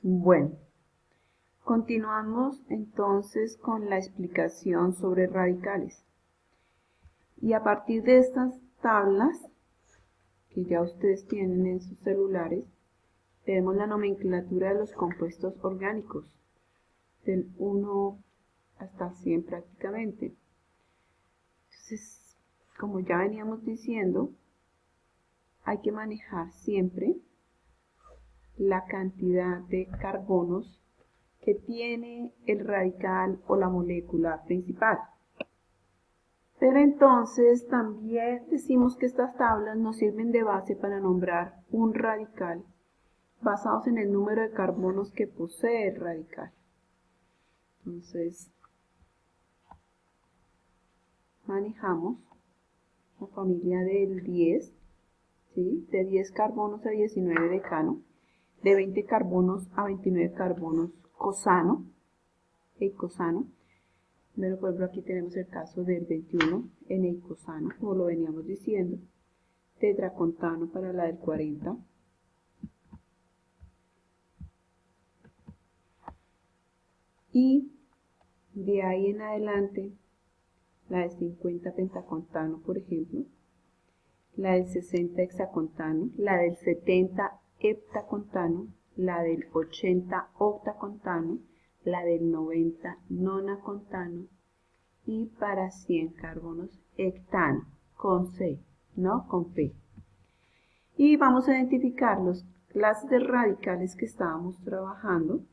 Bueno, continuamos entonces con la explicación sobre radicales. Y a partir de estas tablas, que ya ustedes tienen en sus celulares, tenemos la nomenclatura de los compuestos orgánicos, del 1 hasta 100 prácticamente. Entonces, como ya veníamos diciendo, hay que manejar siempre la cantidad de carbonos que tiene el radical o la molécula principal. Pero entonces también decimos que estas tablas nos sirven de base para nombrar un radical basados en el número de carbonos que posee el radical. Entonces, manejamos la familia del 10, ¿sí? De 10 carbonos a 19 decano, de 20 carbonos a 29 carbonos cosano, eicosano. Pero por ejemplo aquí tenemos el caso del 21 en eicosano, como lo veníamos diciendo, tetracontano para la del 40. Y de ahí en adelante, la del 50 pentacontano, por ejemplo, la del 60 hexacontano, la del 70 heptacontano, la del 80 octacontano, la del 90 nonacontano y para 100 carbonos hectano, con C, no con P. Y vamos a identificar las clases de radicales que estábamos trabajando,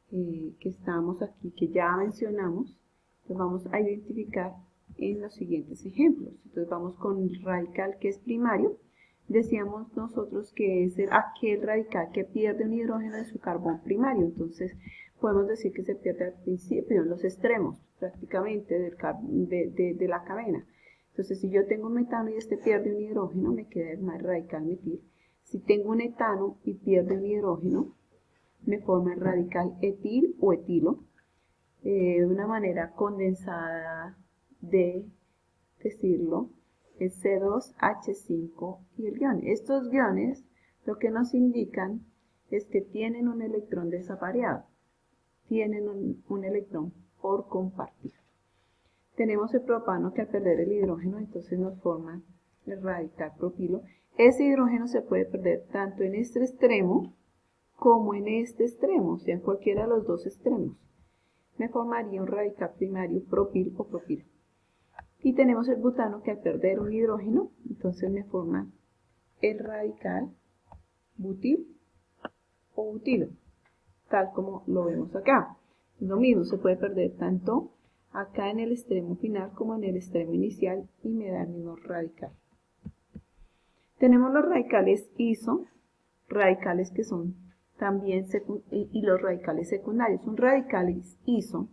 que estamos aquí, que ya mencionamos. Entonces vamos a identificar en los siguientes ejemplos. Entonces vamos con el radical que es primario. Decíamos nosotros que es aquel radical que pierde un hidrógeno de su carbón primario. Entonces podemos decir que se pierde al principio, en los extremos prácticamente de la cadena. Entonces si yo tengo un metano y este pierde un hidrógeno, me queda el radical metil. Si tengo un etano y pierde un hidrógeno, me forma el radical etil o etilo. Una manera condensada de decirlo es C2H5 y el guión. Estos guiones lo que nos indican es que tienen un electrón desapareado, tienen un electrón por compartir. Tenemos el propano que al perder el hidrógeno entonces nos forma el radical propilo. Ese hidrógeno se puede perder tanto en este extremo como en este extremo, o sea, en cualquiera de los dos extremos. Me formaría un radical primario propil o propilo. Y tenemos el butano que al perder un hidrógeno, entonces me forma el radical butil o butilo, tal como lo vemos acá. Lo mismo, se puede perder tanto acá en el extremo final como en el extremo inicial y me da el mismo radical. Tenemos los radicales iso, radicales que son también y los radicales secundarios. Un radical iso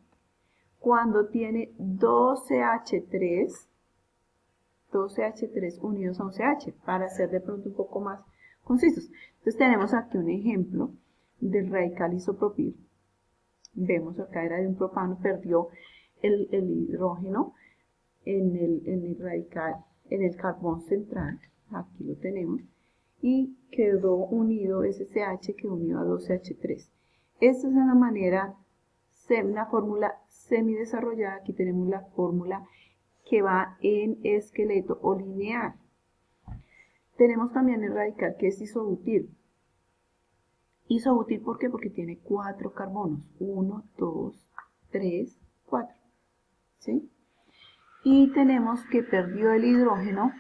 cuando tiene 12H3 unidos a un CH, para ser de pronto un poco más concisos. Entonces tenemos aquí un ejemplo del radical isopropil. Vemos acá era de un propano, perdió el hidrógeno en el radical, en el carbón central, aquí lo tenemos, y quedó unido, ese CH quedó unido a 12H3. Esta es una manera, una fórmula semidesarrollada. Aquí tenemos la fórmula que va en esqueleto o lineal. Tenemos también el radical que es isobutil. Isobutil, ¿por qué? Porque tiene 4 carbonos. 1, 2, 3, 4. ¿Sí? Y tenemos que perdió el hidrógeno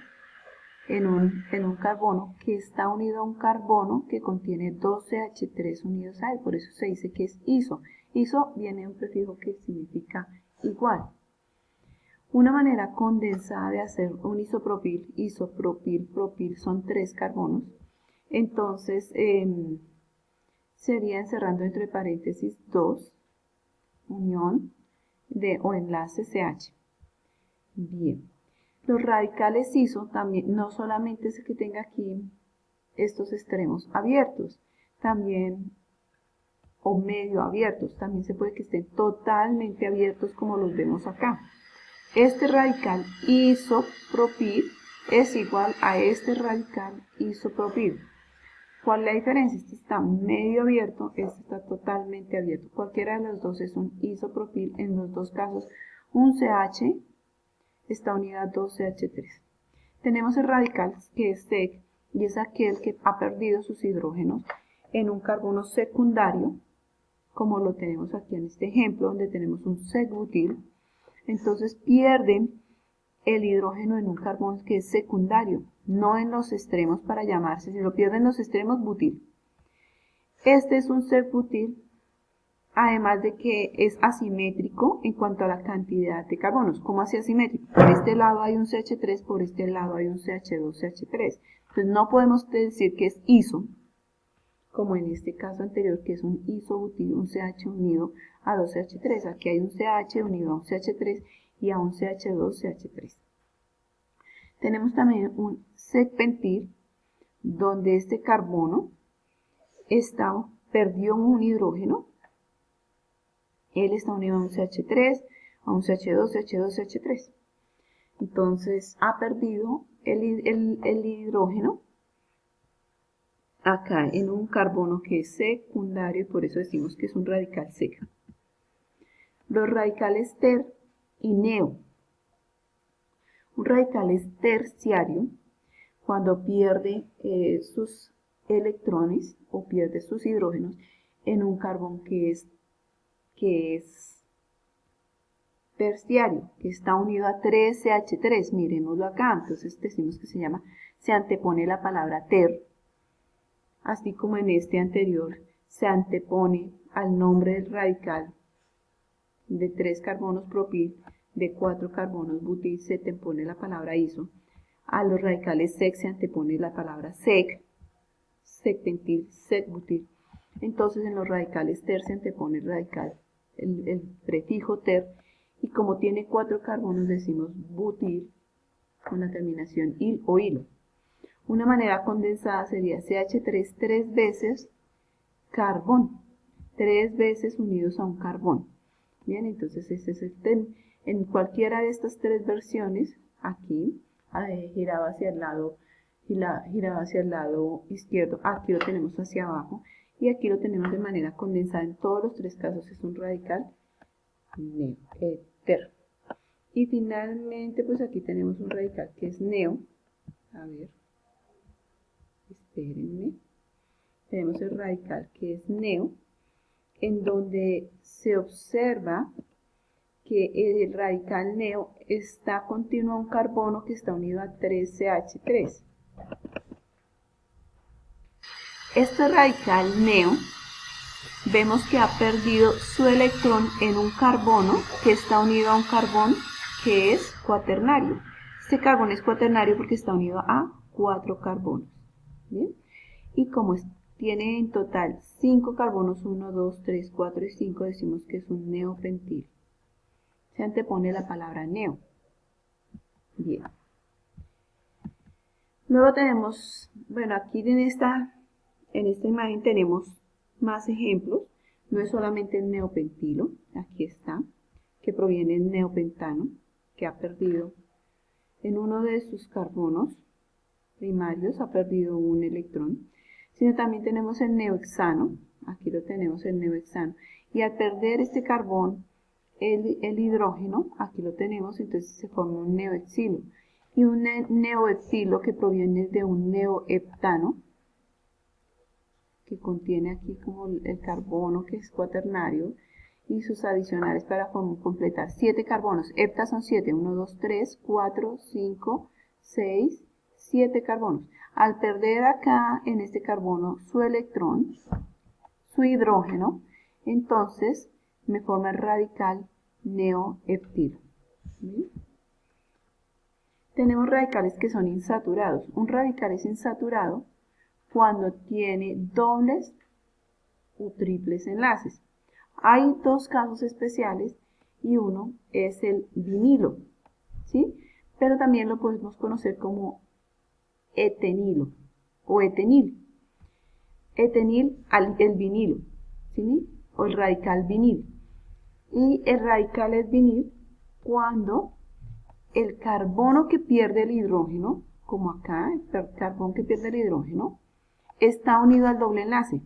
en un carbono que está unido a un carbono que contiene 12H3 unidos a él. Por eso se dice que es iso. Iso viene de un prefijo que significa igual. Una manera condensada de hacer un isopropil, propil, son 3 carbonos. Entonces, sería encerrando entre paréntesis 2, unión o enlace CH. Bien. Los radicales iso también, no solamente es que tenga aquí estos extremos abiertos, también, o medio abiertos, también se puede que estén totalmente abiertos como los vemos acá. Este radical isopropil es igual a este radical isopropil. ¿Cuál es la diferencia? Este está medio abierto, este está totalmente abierto. Cualquiera de los dos es un isopropil. En los dos casos, un CH está unido a 2CH3. Tenemos el radical que es sec y es aquel que ha perdido sus hidrógenos en un carbono secundario, como lo tenemos aquí en este ejemplo, donde tenemos un sec-butil. Entonces pierden el hidrógeno en un carbono que es secundario, no en los extremos para llamarse, si lo pierden en los extremos, butil. Este es un sec-butil, además de que es asimétrico en cuanto a la cantidad de carbonos. ¿Cómo así asimétrico? Por este lado hay un CH3, por este lado hay un CH2, CH3. Entonces no podemos decir que es iso, como en este caso anterior, que es un isobutil, un CH unido a 2CH3. Aquí hay un CH unido a un CH3 y a un CH2, CH3. Tenemos también un sec-pentil, donde este carbono perdió un hidrógeno. Él está unido a un CH3, a un CH2, CH2, CH3. Entonces ha perdido el hidrógeno acá en un carbono que es secundario y por eso decimos que es un radical sec. Los radicales ter y neo. Un radical es terciario cuando pierde sus electrones o pierde sus hidrógenos en un carbón que es terciario, que está unido a 3CH3. Miremoslo acá, entonces decimos que se antepone la palabra ter, así como en este anterior se antepone al nombre del radical de 3 carbonos propil, de 4 carbonos butil, se antepone la palabra iso. A los radicales sec se antepone la palabra sec, sec-pentil, sec-butil. Entonces en los radicales ter se antepone el radical, el prefijo ter, y como tiene 4 carbonos decimos butil con la terminación il o hilo. Una manera condensada sería CH3 3 veces carbón, 3 veces unidos a un carbón. Bien, entonces ese es en cualquiera de estas 3 versiones, aquí girado hacia el lado, girado hacer el lado izquierdo, aquí lo tenemos hacia abajo y aquí lo tenemos de manera condensada. En todos los 3 casos es un radical ter. Y finalmente pues aquí tenemos un radical que es neo. A ver, espérenme. Tenemos el radical que es neo, en donde se observa que el radical neo está continuo a un carbono que está unido a 3CH3. Este radical neo vemos que ha perdido su electrón en un carbono que está unido a un carbón que es cuaternario. Este carbón es cuaternario porque está unido a 4 carbonos. ¿Bien? Y como tiene en total 5 carbonos, 1, 2, 3, 4 y 5, decimos que es un neopentil. Se antepone la palabra neo. Bien. Luego tenemos, bueno, aquí en esta imagen tenemos más ejemplos. No es solamente el neopentilo, aquí está, que proviene del neopentano, que ha perdido en uno de sus carbonos primarios, ha perdido un electrón, sino también tenemos el neohexano, aquí lo tenemos el neohexano, y al perder este carbón, el hidrógeno, aquí lo tenemos, entonces se forma un neohexilo, y un neohexilo que proviene de un neoheptano, que contiene aquí como el carbono que es cuaternario, y sus adicionales para completar 7 carbonos. Hepta son 7, 1, 2, 3, 4, 5, 6, 7 carbonos. Al perder acá en este carbono su electrón, su hidrógeno, entonces me forma el radical neoheptilo. Tenemos radicales que son insaturados. Un radical es insaturado cuando tiene dobles o triples enlaces. Hay 2 casos especiales y uno es el vinilo, ¿sí? Pero también lo podemos conocer como etenilo o etenil. Etenil el vinilo, ¿sí? O el radical vinil. Y el radical es vinil cuando el carbono que pierde el hidrógeno, como acá, el carbón que pierde el hidrógeno, está unido al doble enlace.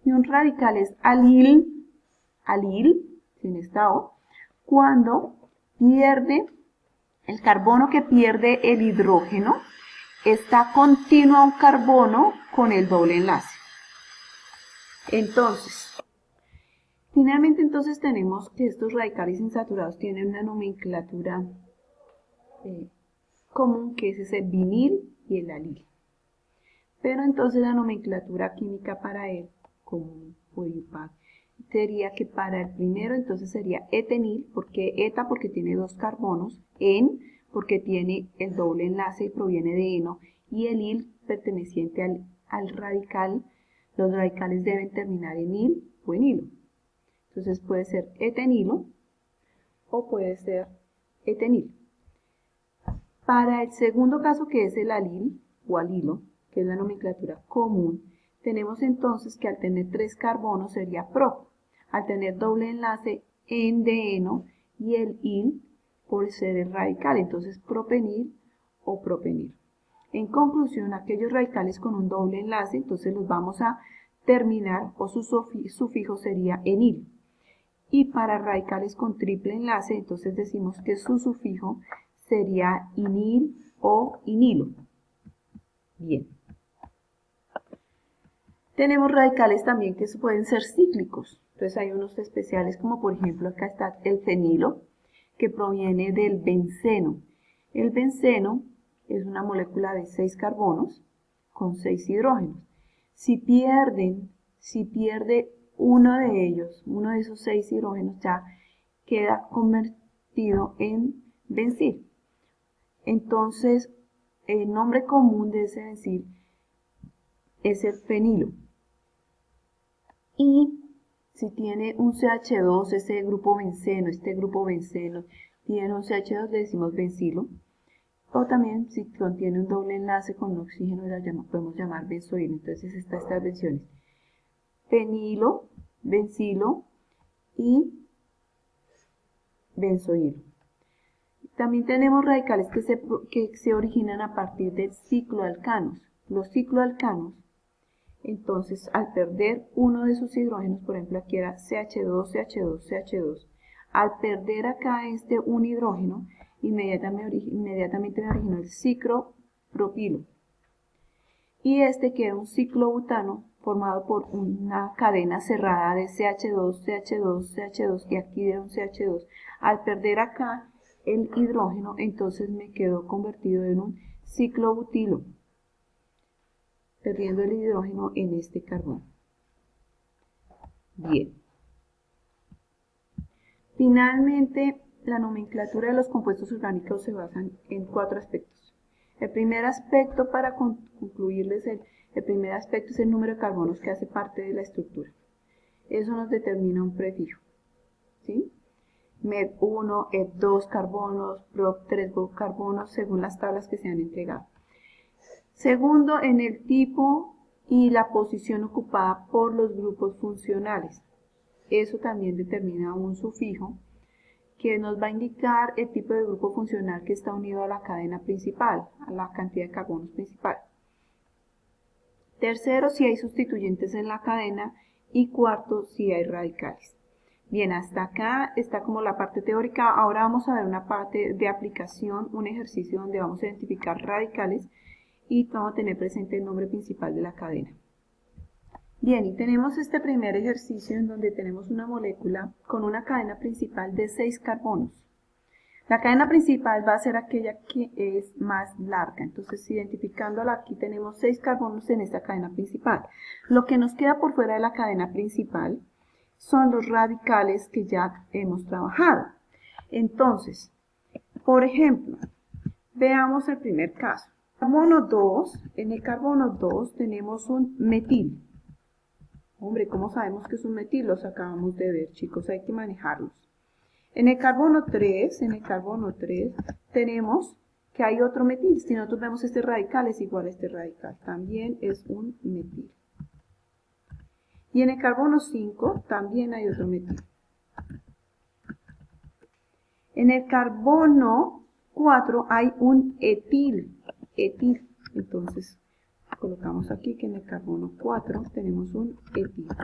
Y un radical es alil, sin esta O, cuando pierde el carbono que pierde el hidrógeno, está continuo a un carbono con el doble enlace. Entonces, finalmente entonces tenemos que estos radicales insaturados tienen una nomenclatura común, que es ese vinil y el alil. Pero entonces la nomenclatura química para él, como sería que para el primero entonces sería etenil, porque eta porque tiene dos carbonos, en porque tiene el doble enlace y proviene de eno, y el il perteneciente al radical. Los radicales deben terminar en il o en hilo. Entonces puede ser etenilo o puede ser etenil. Para el segundo caso, que es el alil o alilo, que es la nomenclatura común, tenemos entonces que al tener 3 carbonos sería pro, al tener doble enlace en de eno y el il por ser el radical, entonces propenil o propenil. En conclusión, aquellos radicales con un doble enlace, entonces los vamos a terminar, o su sufijo sería enil. Y para radicales con triple enlace, entonces decimos que su sufijo sería inil o inilo. Bien. Tenemos radicales también que pueden ser cíclicos. Entonces hay unos especiales, como por ejemplo acá está el fenilo, que proviene del benceno. El benceno es una molécula de 6 carbonos con 6 hidrógenos. Si pierde uno de ellos, uno de esos 6 hidrógenos, ya queda convertido en bencil. Entonces, el nombre común de ese bencil es el fenilo. Y si tiene un CH2, este grupo benceno tiene un CH2, le decimos bencilo. O también si contiene un doble enlace con un oxígeno, podemos llamar benzoilo. Entonces están estas versiones: fenilo, bencilo y benzoilo. También tenemos radicales que se originan a partir de cicloalcanos. Los cicloalcanos, entonces, al perder uno de sus hidrógenos, por ejemplo aquí era CH2, CH2, CH2, al perder acá un hidrógeno, inmediatamente me originó el ciclopropilo. Y queda un ciclobutano formado por una cadena cerrada de CH2, CH2, CH2, y aquí de un CH2. Al perder acá el hidrógeno, entonces me quedó convertido en un ciclobutilo, perdiendo el hidrógeno en este carbono. Bien. Finalmente, la nomenclatura de los compuestos orgánicos se basa en 4 aspectos. El primer aspecto, para concluirles, el primer aspecto es el número de carbonos que hace parte de la estructura. Eso nos determina un prefijo, ¿sí? MED1, ED2 carbonos, PROP 3 carbonos, según las tablas que se han entregado. Segundo, en el tipo y la posición ocupada por los grupos funcionales. Eso también determina un sufijo que nos va a indicar el tipo de grupo funcional que está unido a la cadena principal, a la cantidad de carbonos principal. Tercero, si hay sustituyentes en la cadena. Y cuarto, si hay radicales. Bien, hasta acá está como la parte teórica. Ahora vamos a ver una parte de aplicación, un ejercicio donde vamos a identificar radicales y vamos a tener presente el nombre principal de la cadena. Bien, y tenemos este primer ejercicio en donde tenemos una molécula con una cadena principal de 6 carbonos. La cadena principal va a ser aquella que es más larga, entonces identificándola aquí tenemos 6 carbonos en esta cadena principal. Lo que nos queda por fuera de la cadena principal son los radicales que ya hemos trabajado. Entonces, por ejemplo, veamos el primer caso. Carbono 2, en el carbono 2 tenemos un metil. Hombre, ¿cómo sabemos que es un metil? Los acabamos de ver, chicos, hay que manejarlos. En el carbono 3, tenemos que hay otro metil. Si nosotros vemos este radical, es igual a este radical. También es un metil. Y en el carbono 5 también hay otro metil. En el carbono 4 hay un etil. Entonces, colocamos aquí que en el carbono 4 tenemos un etilo.